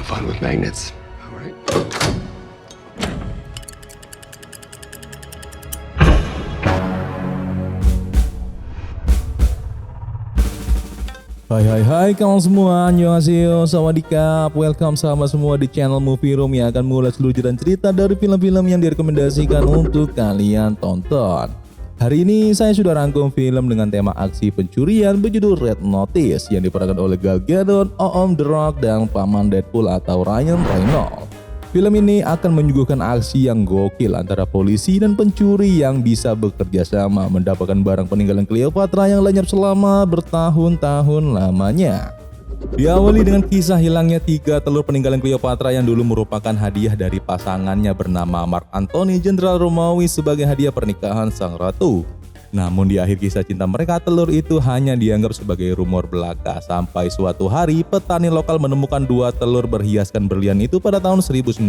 have fun with magnets. All right. Hai kawan semua, annyeonghaseyo, sawadikap, welcome sama semua di channel Movie Room yang akan mengulas seluruh jalan cerita dari film-film yang direkomendasikan untuk kalian tonton. Hari ini saya sudah rangkum film dengan tema aksi pencurian berjudul Red Notice yang diperankan oleh Gal Gadot, Oom The Rock, dan Paman Deadpool atau Ryan Reynolds. Film ini akan menyuguhkan aksi yang gokil antara polisi dan pencuri yang bisa bekerja sama mendapatkan barang peninggalan Cleopatra yang lenyap selama bertahun-tahun lamanya. Diawali dengan kisah hilangnya 3 telur peninggalan Cleopatra yang dulu merupakan hadiah dari pasangannya bernama Mark Antony, Jenderal Romawi, sebagai hadiah pernikahan sang ratu. Namun di akhir kisah cinta mereka, telur itu hanya dianggap sebagai rumor belaka sampai suatu hari petani lokal menemukan 2 telur berhiaskan berlian itu pada tahun 1907.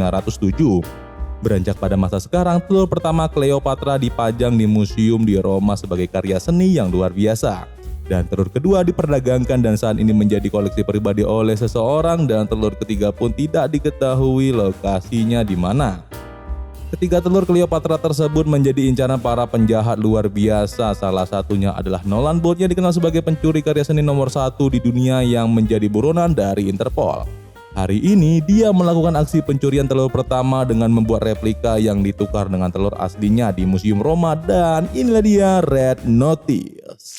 Beranjak pada masa sekarang, telur pertama Cleopatra dipajang di museum di Roma sebagai karya seni yang luar biasa. Dan telur kedua diperdagangkan dan saat ini menjadi koleksi pribadi oleh seseorang, dan telur ketiga pun tidak diketahui lokasinya di mana. Ketiga telur Cleopatra tersebut menjadi incaran para penjahat luar biasa. Salah satunya adalah Nolan Bushnell yang dikenal sebagai pencuri karya seni nomor 1 di dunia yang menjadi buronan dari Interpol. Hari ini dia melakukan aksi pencurian telur pertama dengan membuat replika yang ditukar dengan telur aslinya di Museum Roma, dan inilah dia Red Notice.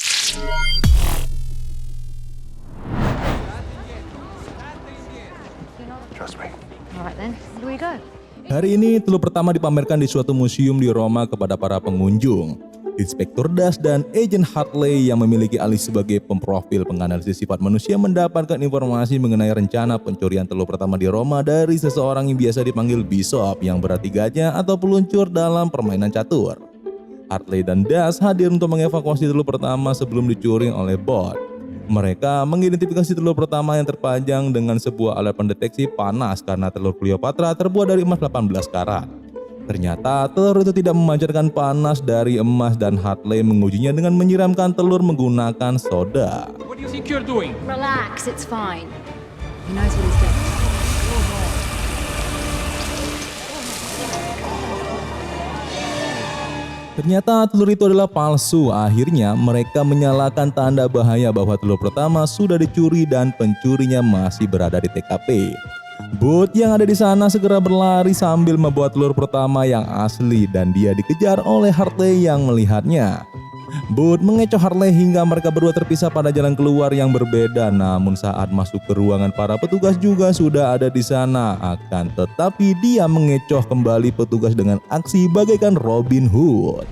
Trust me. All right then, here we go. Hari ini telur pertama dipamerkan di suatu museum di Roma kepada para pengunjung. Inspektur Das dan Agent Hartley yang memiliki alih sebagai pemprofil penganalisis sifat manusia mendapatkan informasi mengenai rencana pencurian telur pertama di Roma dari seseorang yang biasa dipanggil Bishop, yang berarti gajah atau peluncur dalam permainan catur. Hartley dan Das hadir untuk mengevakuasi telur pertama sebelum dicuri oleh bot. Mereka mengidentifikasi telur pertama yang terpajang dengan sebuah alat pendeteksi panas karena telur Cleopatra terbuat dari emas 18 karat. Ternyata telur itu tidak memancarkan panas dari emas, dan Hartley mengujinya dengan menyiramkan telur menggunakan soda. What do you think you're doing? Relax, it's fine. He knows what he's doing. Ternyata telur itu adalah palsu. Akhirnya mereka menyalakan tanda bahaya bahwa telur pertama sudah dicuri dan pencurinya masih berada di TKP. Booth yang ada di sana segera berlari sambil membawa telur pertama yang asli, dan dia dikejar oleh Hartley yang melihatnya. Booth mengecoh Hartley hingga mereka berdua terpisah pada jalan keluar yang berbeda. Namun saat masuk ke ruangan, para petugas juga sudah ada di sana. Akan tetapi dia mengecoh kembali petugas dengan aksi bagaikan Robin Hood.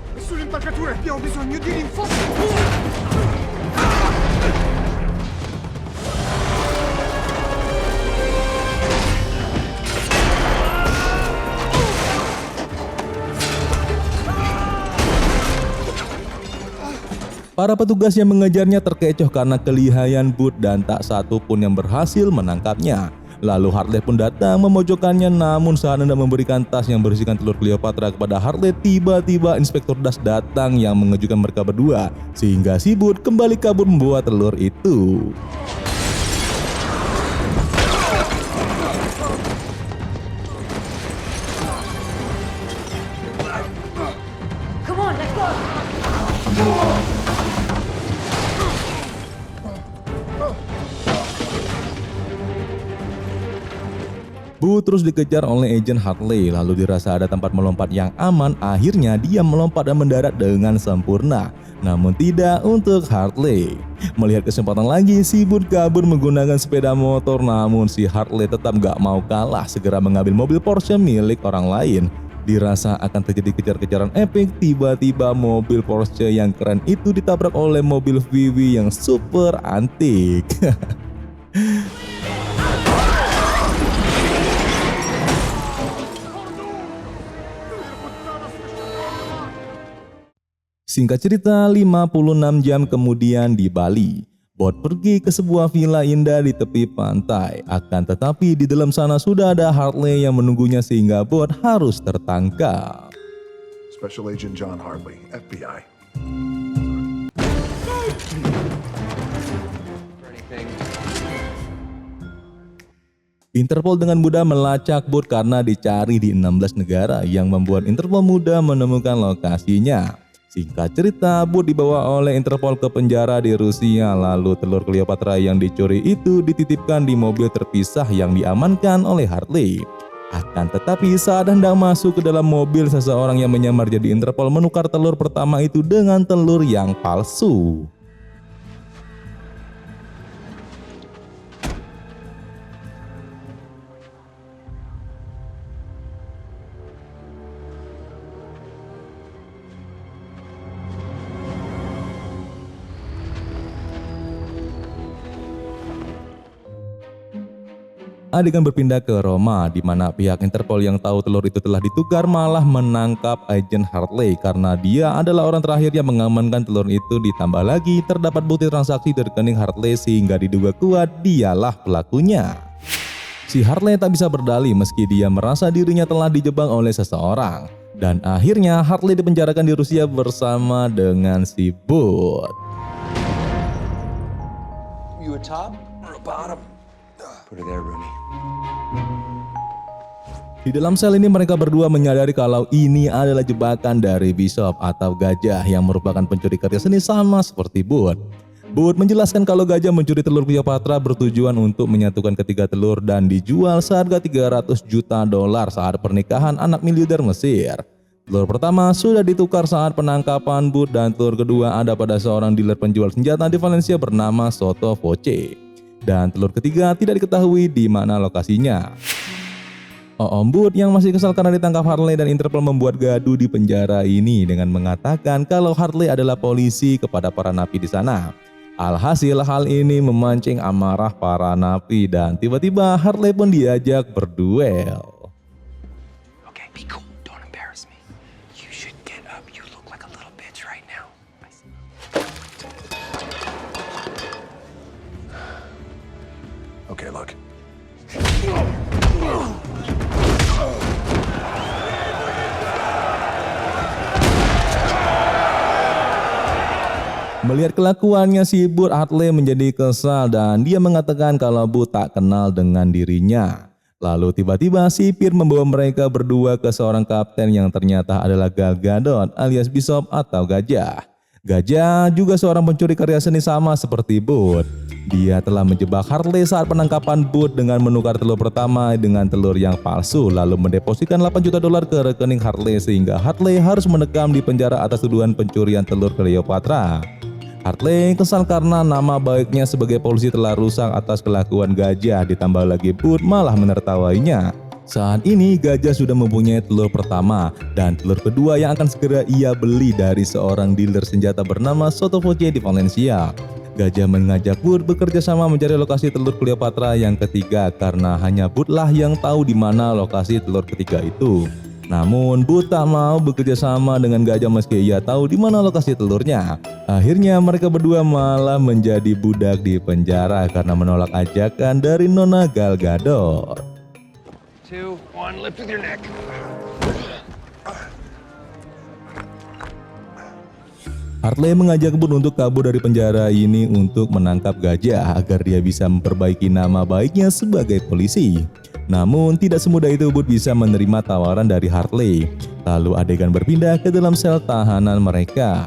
Para petugas yang mengejarnya terkecoh karena kelihayan Booth dan tak satu pun yang berhasil menangkapnya. Lalu Hartley pun datang memojokkannya, namun saat hendak memberikan tas yang berisikan telur Cleopatra kepada Hartley, tiba-tiba Inspektur Das datang yang mengejutkan mereka berdua, sehingga si Booth kembali kabur membawa telur itu. Come on, let's go. Booth terus dikejar oleh Agent Hartley, lalu dirasa ada tempat melompat yang aman. Akhirnya dia melompat dan mendarat dengan sempurna. Namun tidak untuk Hartley. Melihat kesempatan lagi, si Booth kabur menggunakan sepeda motor. Namun si Hartley tetap gak mau kalah, segera mengambil mobil Porsche milik orang lain. Dirasa akan terjadi kejar-kejaran epik, tiba-tiba mobil Porsche yang keren itu ditabrak oleh mobil VW yang super antik. Singkat cerita, 56 jam kemudian di Bali, Bot pergi ke sebuah villa indah di tepi pantai. Akan tetapi di dalam sana sudah ada Hartley yang menunggunya sehingga Bot harus tertangkap. Special Agent John Hartley, FBI. Interpol dengan mudah melacak Booth karena dicari di 16 negara yang membuat Interpol mudah menemukan lokasinya. Singkat cerita, Booth dibawa oleh Interpol ke penjara di Rusia, lalu telur Cleopatra yang dicuri itu dititipkan di mobil terpisah yang diamankan oleh Hartley. Akan tetapi saat hendak masuk ke dalam mobil, seseorang yang menyamar jadi Interpol menukar telur pertama itu dengan telur yang palsu. Adegan berpindah ke Roma, di mana pihak Interpol yang tahu telur itu telah ditukar malah menangkap agen Hartley karena dia adalah orang terakhir yang mengamankan telur itu. Ditambah lagi terdapat bukti transaksi dari rekening Hartley sehingga diduga kuat dialah pelakunya. Si Hartley tak bisa berdalih meski dia merasa dirinya telah dijebak oleh seseorang. Dan akhirnya Hartley dipenjarakan di Rusia bersama dengan si Booth. You a top or a bottom? Put it there, Rooney. Di dalam sel ini mereka berdua menyadari kalau ini adalah jebakan dari Bishop atau gajah yang merupakan pencuri karya seni sama seperti Booth. Booth menjelaskan kalau gajah mencuri telur Cleopatra bertujuan untuk menyatukan ketiga telur dan dijual seharga $300 juta saat pernikahan anak miliarder Mesir. Telur pertama sudah ditukar saat penangkapan Booth dan telur kedua ada pada seorang dealer penjual senjata di Valencia bernama Soto Voce. Dan telur ketiga tidak diketahui di mana lokasinya. Om Booth yang masih kesal karena ditangkap Hartley dan Interpol membuat gaduh di penjara ini dengan mengatakan kalau Hartley adalah polisi kepada para napi di sana. Alhasil hal ini memancing amarah para napi dan tiba-tiba Hartley pun diajak berduel. Okay, be cool. Don't embarrass me. You should get up. You look like a little bitch right now. Okay, look. Melihat kelakuannya si Booth, Hartley menjadi kesal dan dia mengatakan kalau Booth tak kenal dengan dirinya. Lalu tiba-tiba sipir membawa mereka berdua ke seorang kapten yang ternyata adalah Gal Gadot alias Bishop atau Gajah. Gajah juga seorang pencuri karya seni sama seperti Booth. Dia telah menjebak Hartley saat penangkapan Booth dengan menukar telur pertama dengan telur yang palsu lalu mendepositkan $8 juta ke rekening Hartley sehingga Hartley harus mendekam di penjara atas tuduhan pencurian telur Cleopatra. Hartley kesal karena nama baiknya sebagai polisi telah rusak atas kelakuan Gajah, ditambah lagi Booth malah menertawainya. Saat ini Gajah sudah mempunyai telur pertama dan telur kedua yang akan segera ia beli dari seorang dealer senjata bernama Soto Voce di Valencia. Gajah mengajak Booth bekerja sama mencari lokasi telur Cleopatra yang ketiga karena hanya Booth lah yang tahu di mana lokasi telur ketiga itu. Namun Booth tak mau bekerja sama dengan Gajah meski ia tahu di mana lokasi telurnya. Akhirnya mereka berdua malah menjadi budak di penjara karena menolak ajakan dari Nona Gal Gadot. 2, 1, lift with your neck. Hartley mengajak Booth untuk kabur dari penjara ini untuk menangkap Gajah agar dia bisa memperbaiki nama baiknya sebagai polisi. Namun tidak semudah itu Booth bisa menerima tawaran dari Hartley. Lalu adegan berpindah ke dalam sel tahanan mereka.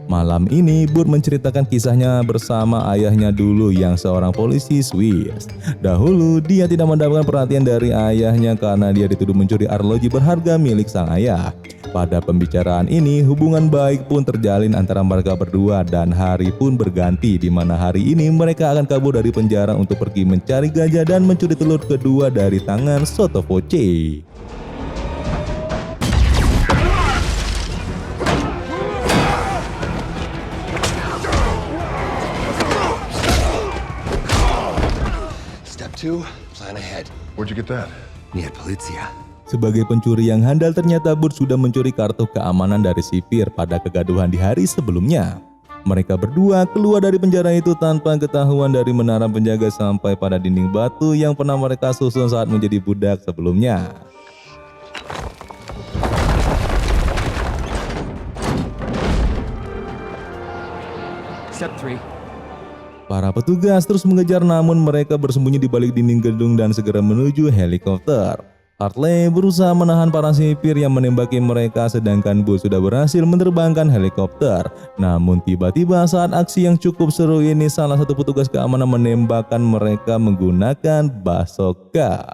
Malam ini Booth menceritakan kisahnya bersama ayahnya dulu yang seorang polisi Swiss. Dahulu dia tidak mendapatkan perhatian dari ayahnya karena dia dituduh mencuri arloji berharga milik sang ayah. Pada pembicaraan ini hubungan baik pun terjalin antara mereka berdua dan hari pun berganti di mana hari ini mereka akan kabur dari penjara untuk pergi mencari Gajah dan mencuri telur kedua dari tangan Soto Voce. Step 2, plan ahead. Where'd you get that? Nia Polizia. Sebagai pencuri yang handal ternyata Booth sudah mencuri kartu keamanan dari sipir pada kegaduhan di hari sebelumnya. Mereka berdua keluar dari penjara itu tanpa ketahuan dari menara penjaga sampai pada dinding batu yang pernah mereka susun saat menjadi budak sebelumnya. Step 3. Para petugas terus mengejar namun mereka bersembunyi di balik dinding gedung dan segera menuju helikopter. Hartley berusaha menahan para sipir yang menembaki mereka sedangkan Booth sudah berhasil menerbangkan helikopter. Namun tiba-tiba saat aksi yang cukup seru ini salah satu petugas keamanan menembakkan mereka menggunakan bazooka.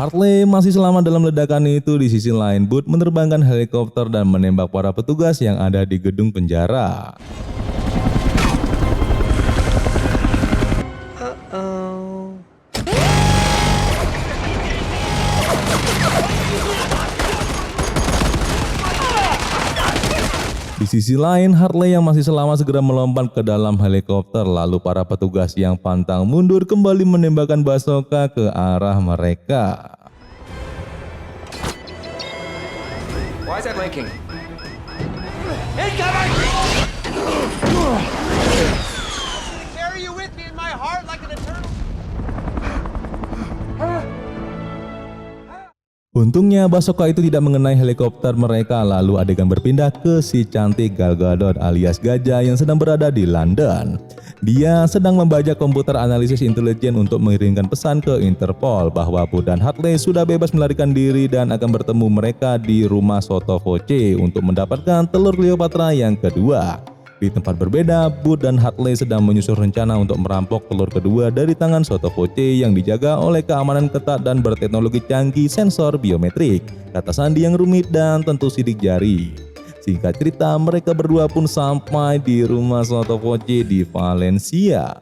Hartley masih selamat dalam ledakan itu. Di sisi lain, Booth menerbangkan helikopter dan menembak para petugas yang ada di gedung penjara. Di sisi lain, Hartley yang masih selamat segera melompat ke dalam helikopter. Lalu para petugas yang pantang mundur kembali menembakkan bazooka ke arah mereka. Why is that blinking? Carry you with me in my heart like an eternal. Untungnya bazooka itu tidak mengenai helikopter mereka, lalu adegan berpindah ke si cantik Gal Gadot alias Gajah yang sedang berada di London. Dia sedang membajak komputer analisis intelijen untuk mengirimkan pesan ke Interpol bahwa Booth dan Hartley sudah bebas melarikan diri dan akan bertemu mereka di rumah Sotto Voce untuk mendapatkan telur Cleopatra yang kedua. Di tempat berbeda, Booth dan Hartley sedang menyusun rencana untuk merampok telur kedua dari tangan Sotto Voce yang dijaga oleh keamanan ketat dan berteknologi canggih sensor biometrik, kata sandi yang rumit dan tentu sidik jari. Singkat cerita, mereka berdua pun sampai di rumah Sotto Voce di Valencia.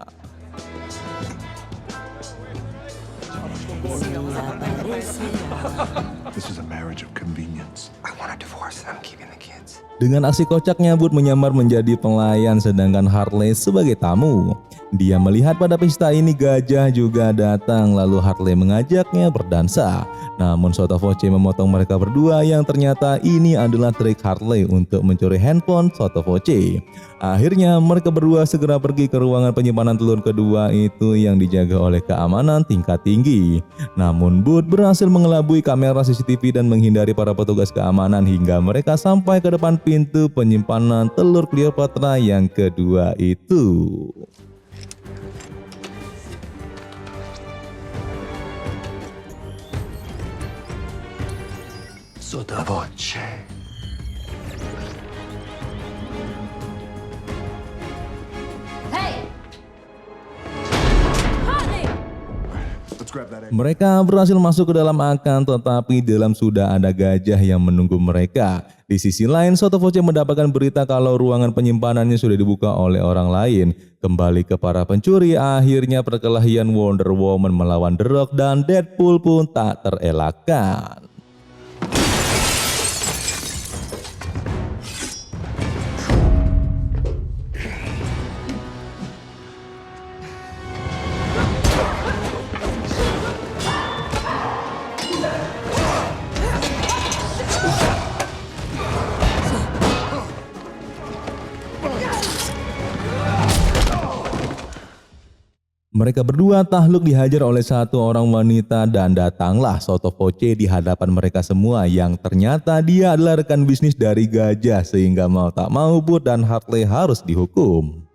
This is a marriage of convenience. I want a divorce and I'm keeping the kids. Dengan aksi kocaknya, Booth menyamar menjadi pelayan sedangkan Hartley sebagai tamu. Dia melihat pada pesta ini Gajah juga datang, lalu Hartley mengajaknya berdansa. Namun Sotto Voce memotong mereka berdua yang ternyata ini adalah trik Hartley untuk mencuri handphone Sotto Voce. Akhirnya mereka berdua segera pergi ke ruangan penyimpanan telur kedua itu yang dijaga oleh keamanan tingkat tinggi. Namun Booth berhasil mengelabui kamera CCTV dan menghindari para petugas keamanan hingga mereka sampai ke depan pintu penyimpanan telur Cleopatra yang kedua itu. Sotto Voce. Hey! Hartley! Let's grab that. Mereka berhasil masuk ke dalam akan, tetapi di dalam sudah ada Gajah yang menunggu mereka. Di sisi lain, Sotto Voce mendapatkan berita kalau ruangan penyimpanannya sudah dibuka oleh orang lain. Kembali ke para pencuri, akhirnya perkelahian Wonder Woman melawan The Rock dan Deadpool pun tak terelakkan. Mereka berdua takluk dihajar oleh satu orang wanita dan datanglah Sotto Voce di hadapan mereka semua yang ternyata dia adalah rekan bisnis dari Gajah sehingga mau tak mau Booth dan Hartley harus dihukum.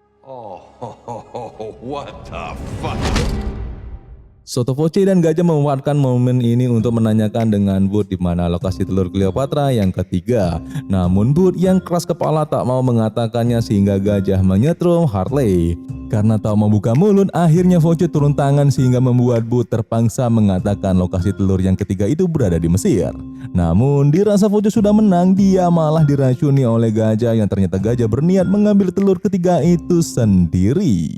What the fuck? Sotto Voce dan Gajah memanfaatkan momen ini untuk menanyakan dengan Booth di mana lokasi telur Cleopatra yang ketiga. Namun Booth yang keras kepala tak mau mengatakannya sehingga Gajah menyetrum Hartley. Karena tak mau buka mulut, akhirnya Voce turun tangan sehingga membuat Booth terpaksa mengatakan lokasi telur yang ketiga itu berada di Mesir. Namun dirasa Voce sudah menang, dia malah diracuni oleh Gajah yang ternyata Gajah berniat mengambil telur ketiga itu sendiri.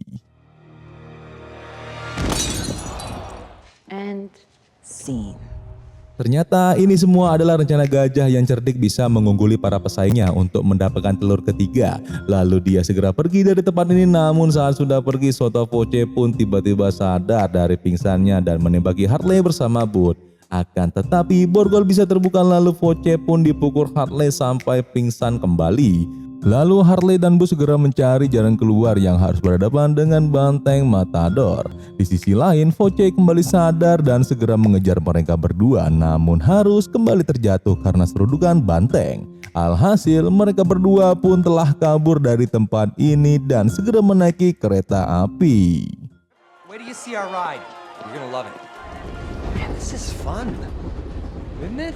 And scene. Ternyata ini semua adalah rencana Gajah yang cerdik bisa mengungguli para pesaingnya untuk mendapatkan telur ketiga. Lalu dia segera pergi dari tempat ini, namun saat sudah pergi Sotto Voce pun tiba-tiba sadar dari pingsannya dan menembaki Hartley bersama Booth. Akan tetapi borgol bisa terbuka lalu Voce pun dipukul Hartley sampai pingsan kembali. Lalu Harley dan Bud segera mencari jalan keluar yang harus berhadapan dengan banteng Matador. Di sisi lain, Voce kembali sadar dan segera mengejar mereka berdua, namun harus kembali terjatuh karena serudukan banteng. Alhasil, mereka berdua pun telah kabur dari tempat ini dan segera menaiki kereta api. Wait till you see our ride. You're gonna love it. Man, this is fun, isn't it?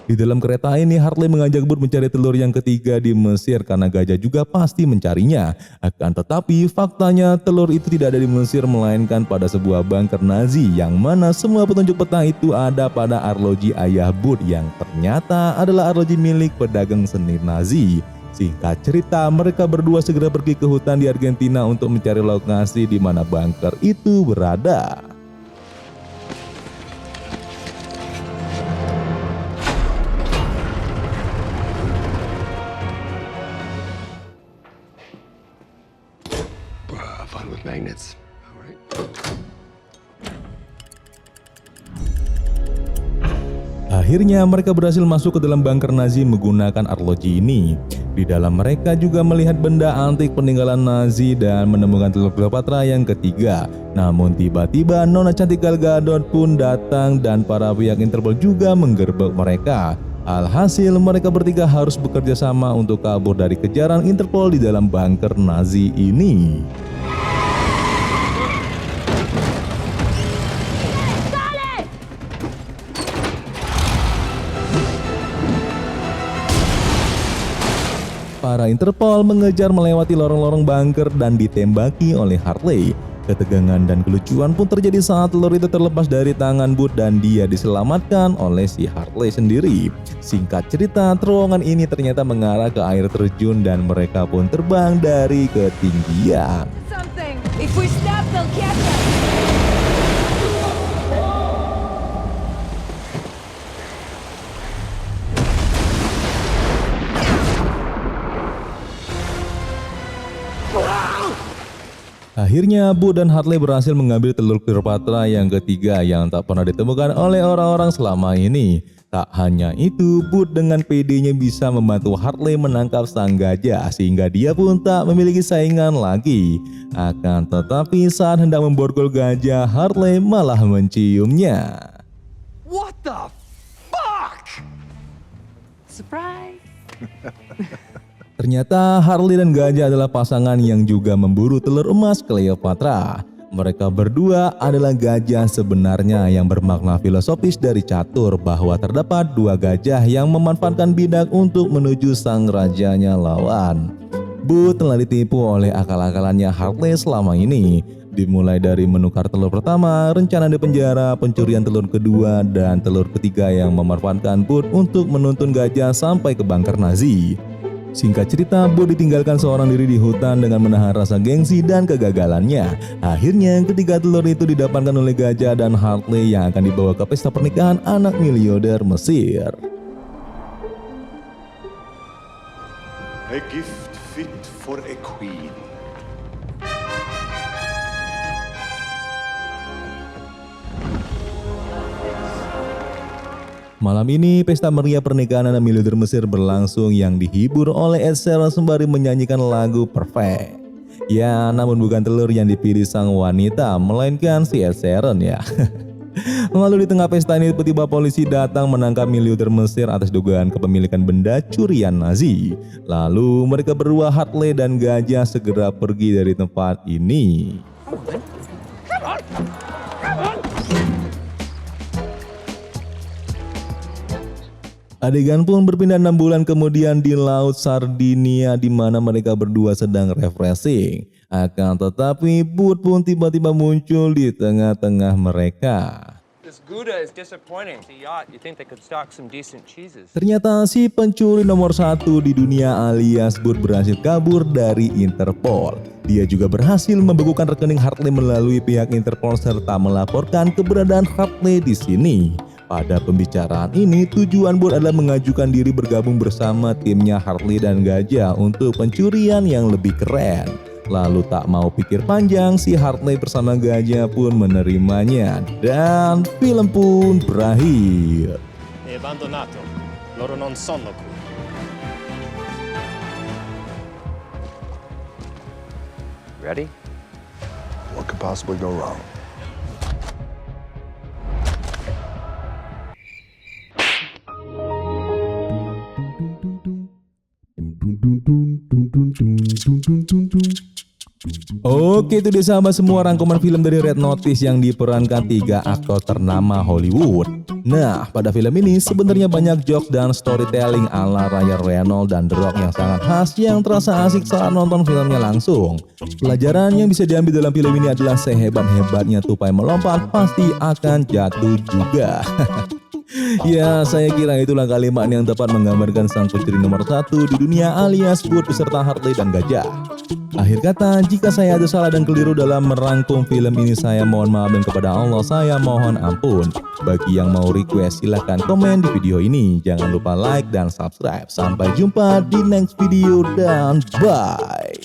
Di dalam kereta ini, Harley mengajak Bud mencari telur yang ketiga di Mesir karena gajah juga pasti mencarinya. Akan tetapi, faktanya telur itu tidak ada di Mesir melainkan pada sebuah bunker Nazi yang mana semua petunjuk peta itu ada pada arloji ayah Bud yang ternyata adalah arloji milik pedagang seni Nazi. Singkat cerita, mereka berdua segera pergi ke hutan di Argentina untuk mencari lokasi di mana bunker itu berada. Fun with magnets. All right. Akhirnya mereka berhasil masuk ke dalam bunker Nazi menggunakan arloji ini. Di dalam mereka juga melihat benda antik peninggalan Nazi dan menemukan telur Cleopatra yang ketiga. Namun tiba-tiba Nona cantik Gal Gadot pun datang dan para pihak Interpol juga menggerbek mereka. Alhasil mereka bertiga harus bekerja sama untuk kabur dari kejaran Interpol di dalam bunker Nazi ini. Para Interpol mengejar melewati lorong-lorong bunker dan ditembaki oleh Harley. Ketegangan dan kelucuan pun terjadi saat telur itu terlepas dari tangan Bud dan dia diselamatkan oleh si Harley sendiri. Singkat cerita, terowongan ini ternyata mengarah ke air terjun dan mereka pun terbang dari ketinggian. Something. If we stop, they'll catch us. Akhirnya Bud dan Harley berhasil mengambil telur Cleopatra yang ketiga yang tak pernah ditemukan oleh orang-orang selama ini. Tak hanya itu, Bud dengan PD-nya bisa membantu Harley menangkap sang gajah sehingga dia pun tak memiliki saingan lagi. Akan tetapi saat hendak memborgol gajah, Harley malah menciumnya. What the fuck? Surprise. Ternyata Harley dan gajah adalah pasangan yang juga memburu telur emas Cleopatra. Mereka berdua adalah gajah sebenarnya yang bermakna filosofis dari catur bahwa terdapat dua gajah yang memanfaatkan bidak untuk menuju sang rajanya lawan. Bud telah ditipu oleh akal-akalannya Harley selama ini. Dimulai dari menukar telur pertama, rencana di penjara, pencurian telur kedua, dan telur ketiga yang memanfaatkan Bud untuk menuntun gajah sampai ke bunker Nazi. Singkat cerita, Bud ditinggalkan seorang diri di hutan dengan menahan rasa gengsi dan kegagalannya. Akhirnya ketiga telur itu didapatkan oleh gajah dan Harley yang akan dibawa ke pesta pernikahan anak miliarder Mesir. A gift fit for a queen. Malam ini, pesta meriah pernikahan anak miliarder Mesir berlangsung yang dihibur oleh Ed Sheeran sembari menyanyikan lagu Perfect. Ya, namun bukan telur yang dipilih sang wanita, melainkan si Ed Sheeran ya. Lalu di tengah pesta ini tiba-tiba polisi datang menangkap miliarder Mesir atas dugaan kepemilikan benda curian Nazi. Lalu mereka berdua, Harley dan gajah, segera pergi dari tempat ini. Adegan pun berpindah 6 bulan kemudian di Laut Sardinia di mana mereka berdua sedang refreshing. Akan tetapi Bud pun tiba-tiba muncul di tengah-tengah mereka. This Gouda is disappointing. It's a yacht. You think they could stock some decent cheeses? Ternyata si pencuri nomor 1 di dunia alias Bud berhasil kabur dari Interpol. Dia juga berhasil membekukan rekening Harley melalui pihak Interpol serta melaporkan keberadaan Harley di sini. Pada pembicaraan ini, tujuan Bud adalah mengajukan diri bergabung bersama timnya Harley dan gajah untuk pencurian yang lebih keren. Lalu tak mau pikir panjang, si Harley bersama gajah pun menerimanya dan film pun berakhir. È abbandonato. Loro non sono qui. Ready? What could possibly go wrong? Oke, itu dia sahabat semua rangkuman film dari Red Notice yang diperankan 3 aktor ternama Hollywood. Nah, pada film ini sebenarnya banyak jokes dan storytelling ala Ryan Reynolds dan The Rock yang sangat khas yang terasa asik saat nonton filmnya langsung. Pelajaran yang bisa diambil dalam film ini adalah sehebat-hebatnya tupai melompat pasti akan jatuh juga. Ya, saya kira itulah kalimat yang tepat menggambarkan sang pencuri nomor 1 di dunia alias Bud beserta Harley dan gajah. Akhir kata, jika saya ada salah dan keliru dalam merangkum film ini, saya mohon maaf dan kepada Allah saya mohon ampun. Bagi yang mau request silahkan komen di video ini. Jangan lupa like dan subscribe. Sampai jumpa di next video dan bye.